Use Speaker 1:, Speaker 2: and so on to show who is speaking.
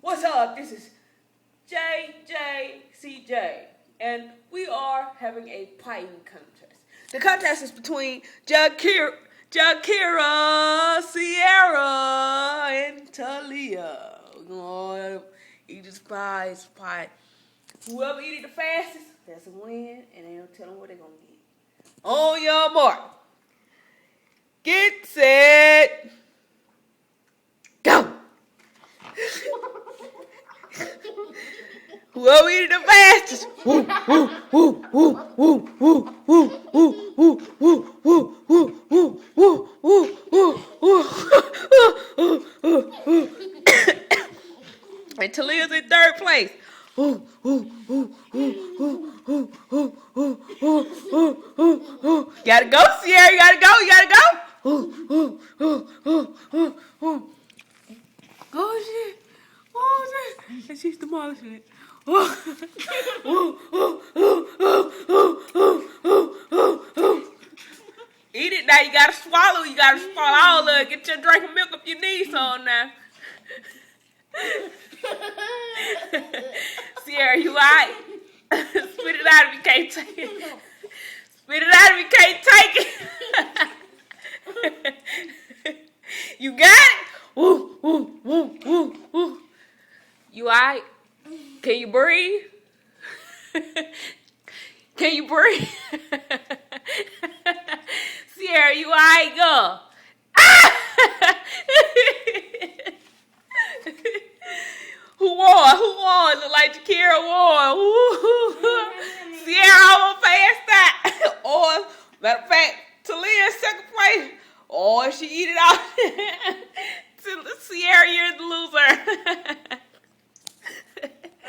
Speaker 1: What's up? This is JJCJ, and we are having a pieing contest. The contest is between Jakira, Sierra, and Talia. We're going to eat this pie. Whoever eat it the fastest, that's a win, and they don't tell them what they're going to get. On your mark. Get set. Go. Whoever eat it the fastest. And Talia's in third place. Gotta go, Sierra. You gotta go. Oh shit. And she's demolishing it. Eat it now. You gotta swallow. All of it. Get your drink of milk if you need some now. Sierra, you alright? Spit it out if you can't take it. Spit it out if you can't take it. You got it? You alright? Can you breathe? Can you breathe? Sierra, you alright, girl? Who won? Look like Jakira won. Sierra almost passed that. Or, matter of fact, Talia second place. Or she eat it out. Sierra, you're the loser.